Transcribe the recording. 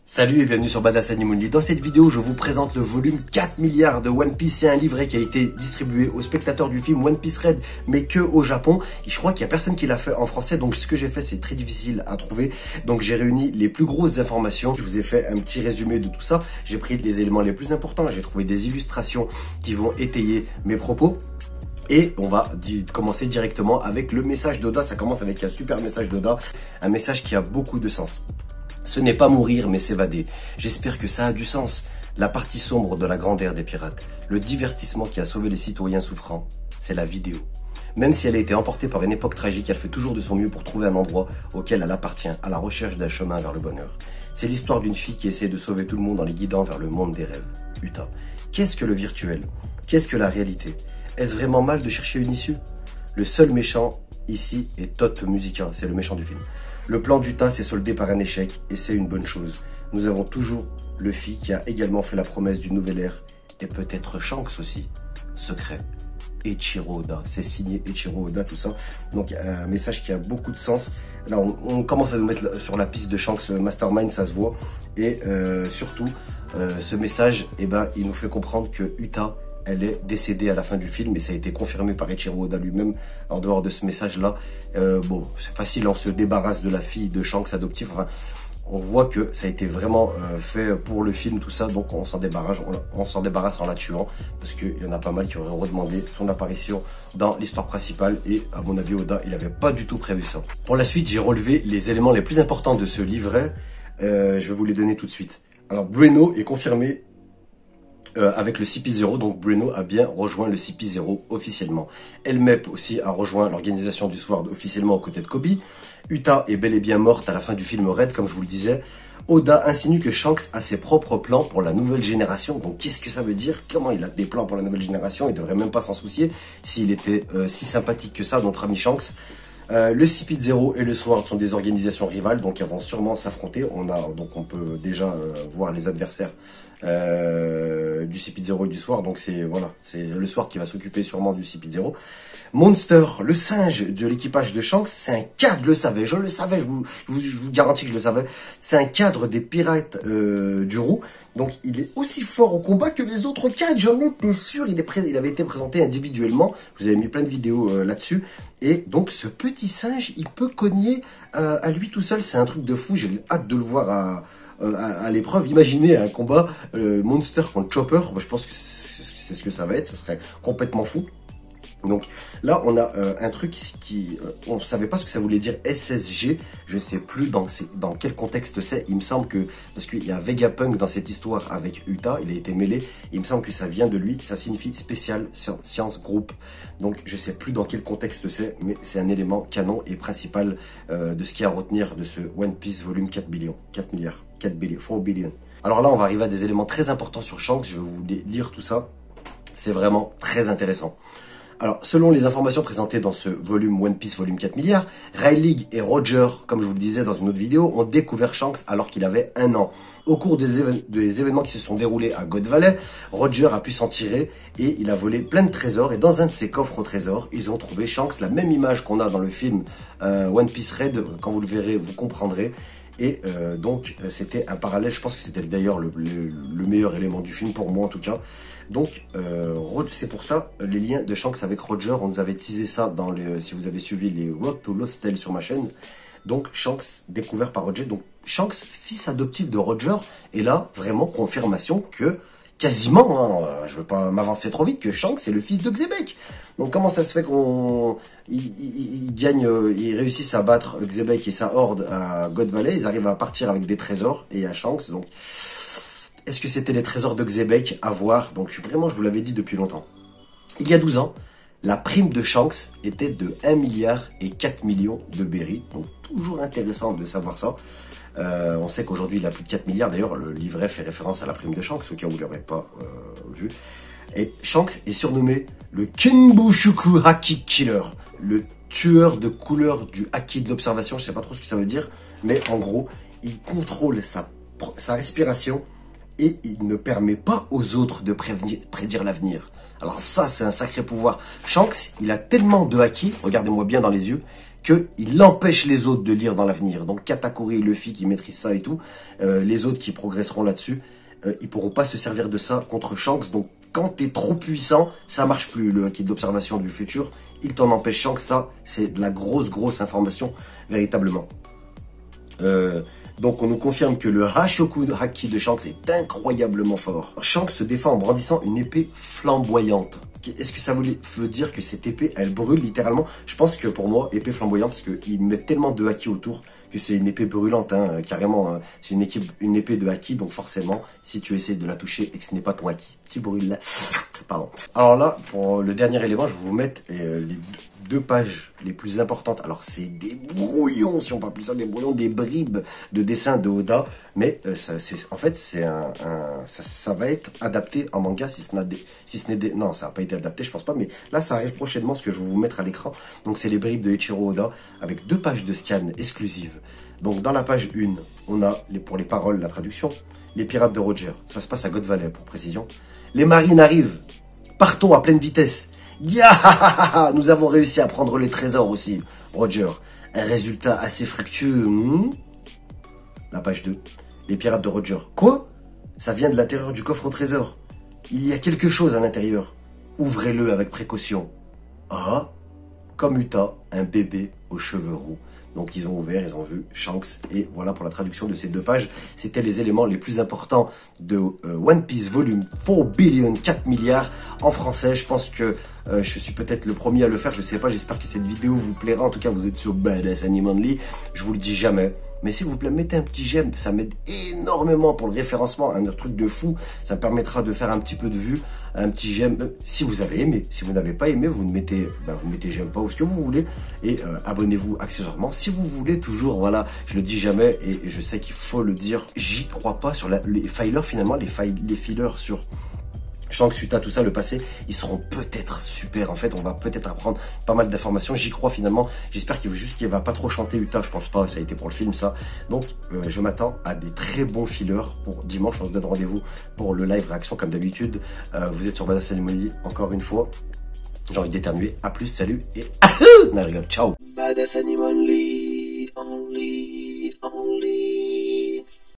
Salut et bienvenue sur Badass Animal. Dans cette vidéo, je vous présente le volume 4 milliards de One Piece. C'est un livret qui a été distribué aux spectateurs du film One Piece Red, mais que au Japon. Et je crois qu'il y a personne qui l'a fait en français, donc ce que j'ai fait, c'est très difficile à trouver. Donc j'ai réuni les plus grosses informations. Je vous ai fait un petit résumé de tout ça. J'ai pris les éléments les plus importants. J'ai trouvé des illustrations qui vont étayer mes propos. Et on va commencer directement avec le message d'Oda. Ça commence avec un super message d'Oda, un message qui a beaucoup de sens. Ce n'est pas mourir, mais s'évader. J'espère que ça a du sens. La partie sombre de la grande ère des pirates, le divertissement qui a sauvé les citoyens souffrants, c'est la vidéo. Même si elle a été emportée par une époque tragique, elle fait toujours de son mieux pour trouver un endroit auquel elle appartient, à la recherche d'un chemin vers le bonheur. C'est l'histoire d'une fille qui essaie de sauver tout le monde en les guidant vers le monde des rêves. Uta. Qu'est-ce que le virtuel? Qu'est-ce que la réalité? Est-ce vraiment mal de chercher une issue? Le seul méchant ici est Tot Musica, c'est le méchant du film. Le plan d'Uta s'est soldé par un échec et c'est une bonne chose. Nous avons toujours Luffy qui a également fait la promesse d'une nouvelle ère et peut-être Shanks aussi. Secret. Eiichiro Oda, c'est signé Eiichiro Oda, tout ça. Donc un message qui a beaucoup de sens. Là on commence à nous mettre sur la piste de Shanks Mastermind, ça se voit. Et surtout, ce message, il nous fait comprendre que Uta, elle est décédée à la fin du film et ça a été confirmé par Eiichiro Oda lui-même en dehors de ce message-là. Bon, c'est facile, on se débarrasse de la fille de Shanks adoptif. Enfin, on voit que ça a été vraiment fait pour le film, tout ça, donc on s'en débarrasse en la tuant parce qu'il y en a pas mal qui auraient redemandé son apparition dans l'histoire principale et à mon avis, Oda, il n'avait pas du tout prévu ça. Pour la suite, j'ai relevé les éléments les plus importants de ce livret. Je vais vous les donner tout de suite. Alors, Bruno est confirmé avec le CP0, donc Bruno a bien rejoint le CP0 officiellement. Elmep aussi a rejoint l'organisation du Sword officiellement aux côtés de Kobe. Uta est bel et bien morte à la fin du film Red, comme je vous le disais. Oda insinue que Shanks a ses propres plans pour la nouvelle génération. Donc qu'est-ce que ça veut dire? Comment il a des plans pour la nouvelle génération? Il devrait même pas s'en soucier s'il était si sympathique que ça, notre ami Shanks. Le CP0 et le Sword sont des organisations rivales, donc elles vont sûrement s'affronter. On peut déjà voir les adversaires du CP0 et du Sword. Donc c'est le Sword qui va s'occuper sûrement du CP0. Monster, le singe de l'équipage de Shanks, c'est un cadre, je le savais, je vous garantis que je le savais. C'est un cadre des pirates du Roux. Donc il est aussi fort au combat que les autres cadres, j'en étais sûr. Il avait été présenté individuellement. Je vous avais mis plein de vidéos là-dessus. Et donc ce petit singe, il peut cogner à lui tout seul. C'est un truc de fou. J'ai hâte de le voir à l'épreuve. Imaginez un combat Monster contre Chopper. Moi, je pense que c'est ce que ça va être. Ça serait complètement fou. Donc là, on a un truc on savait pas ce que ça voulait dire SSG. Je sais plus dans quel contexte c'est. Il me semble que, parce qu'il y a Vegapunk dans cette histoire avec Uta, il a été mêlé. Il me semble que ça vient de lui, ça signifie Special Science Group. Donc je sais plus dans quel contexte c'est, mais c'est un élément canon et principal de ce qu'il y a à retenir de ce One Piece volume 4 billions, 4 milliards, 4 billions. Alors là, on va arriver à des éléments très importants sur Shanks. Je vais vous lire tout ça. C'est vraiment très intéressant. Alors, selon les informations présentées dans ce volume One Piece volume 4 milliards, Rayleigh et Roger, comme je vous le disais dans une autre vidéo, ont découvert Shanks alors qu'il avait 1 an. Au cours des événements qui se sont déroulés à God Valley, Roger a pu s'en tirer et il a volé plein de trésors. Et dans un de ces coffres au trésor, ils ont trouvé Shanks, la même image qu'on a dans le film One Piece Red. Quand vous le verrez, vous comprendrez. Et donc, c'était un parallèle. Je pense que c'était d'ailleurs le meilleur élément du film, pour moi en tout cas. Donc, c'est pour ça, les liens de Shanks avec Roger, on nous avait teasé ça si vous avez suivi les Road to Lost Tales sur ma chaîne. Donc, Shanks découvert par Roger. Donc, Shanks, fils adoptif de Roger, est là, vraiment confirmation que, quasiment, je veux pas m'avancer trop vite, que Shanks est le fils de Xebec. Donc, comment ça se fait ils réussissent à battre Xebec et sa horde à God Valley, ils arrivent à partir avec des trésors et à Shanks, donc... Est-ce que c'était les trésors de Xebec à voir? Donc vraiment, je vous l'avais dit depuis longtemps. Il y a 12 ans, la prime de Shanks était de 1 milliard et 4 millions de berries. Donc toujours intéressant de savoir ça. On sait qu'aujourd'hui, il a plus de 4 milliards. D'ailleurs, le livret fait référence à la prime de Shanks, au cas où vous ne l'aurez pas vu. Et Shanks est surnommé le Kinbushuku Haki Killer, le tueur de couleur du haki de l'observation. Je ne sais pas trop ce que ça veut dire, mais en gros, il contrôle sa respiration et il ne permet pas aux autres de prédire l'avenir. Alors ça, c'est un sacré pouvoir. Shanks, il a tellement de haki, regardez-moi bien dans les yeux, qu'il empêche les autres de lire dans l'avenir. Donc Katakuri et Luffy qui maîtrisent ça et tout, les autres qui progresseront là-dessus, ils pourront pas se servir de ça contre Shanks. Donc quand t'es trop puissant, ça marche plus. Le haki d'observation du futur, il t'en empêche. Shanks, ça, c'est de la grosse information, véritablement. Donc on nous confirme que le Hashoku Haki de Shanks est incroyablement fort. Shanks se défend en brandissant une épée flamboyante. Est-ce que ça veut dire que cette épée, elle brûle littéralement? Je pense que pour moi, épée flamboyante, parce qu'ils mettent tellement de haki autour que c'est une épée brûlante, hein, carrément. Hein. C'est une épée de haki, donc forcément, si tu essaies de la toucher et que ce n'est pas ton haki, tu brûles là. Pardon. Alors là, pour le dernier élément, je vais vous mettre les 2 pages les plus importantes. Alors c'est des brouillons, si on peut appeler ça des brouillons, des bribes de dessin de Oda, mais en fait ça va être adapté en manga si ce n'est non, ça n'a pas été adapté, je pense pas, mais là ça arrive prochainement, ce que je vais vous mettre à l'écran. Donc c'est les bribes de Eiichiro Oda avec 2 pages de scan exclusives. Donc dans la page 1, on a pour les paroles, la traduction, les pirates de Roger. Ça se passe à God Valley pour précision. Les marines arrivent. Partons à pleine vitesse. Yeah, nous avons réussi à prendre les trésors aussi, Roger. Un résultat assez fructueux. La page 2. Les pirates de Roger. Quoi? Ça vient de l'intérieur du coffre au trésor. Il y a quelque chose à l'intérieur. Ouvrez-le avec précaution. Ah, comme Uta, un bébé aux cheveux roux. Donc ils ont ouvert, ils ont vu Shanks, et voilà pour la traduction de ces 2 pages. C'était les éléments les plus importants de One Piece volume 4 billion, 4 milliards en français. Je pense que je suis peut-être le premier à le faire, je sais pas, j'espère que cette vidéo vous plaira. En tout cas, vous êtes sur Badass Anime Only, je vous le dis jamais. Mais s'il vous plaît, mettez un petit j'aime, ça m'aide énormément pour le référencement, un truc de fou. Ça me permettra de faire un petit peu de vues, un petit j'aime. Si vous avez aimé, si vous n'avez pas aimé, vous mettez j'aime pas ou ce que vous voulez. Et abonnez-vous accessoirement. Si vous voulez toujours, voilà, je le dis jamais et je sais qu'il faut le dire. J'y crois pas sur les filers finalement, les fillers sur Shanks, Uta, tout ça, le passé, ils seront peut-être super. En fait, on va peut-être apprendre pas mal d'informations. J'y crois finalement. J'espère qu'il va pas trop chanter Uta. Je pense pas. Ça a été pour le film, ça. Donc, je m'attends à des très bons fillers pour dimanche. On se donne rendez-vous pour le live réaction comme d'habitude. Vous êtes sur Badass Anime Only encore une fois. J'ai envie d'éternuer. À plus, salut et ciao. Badass Anime Only.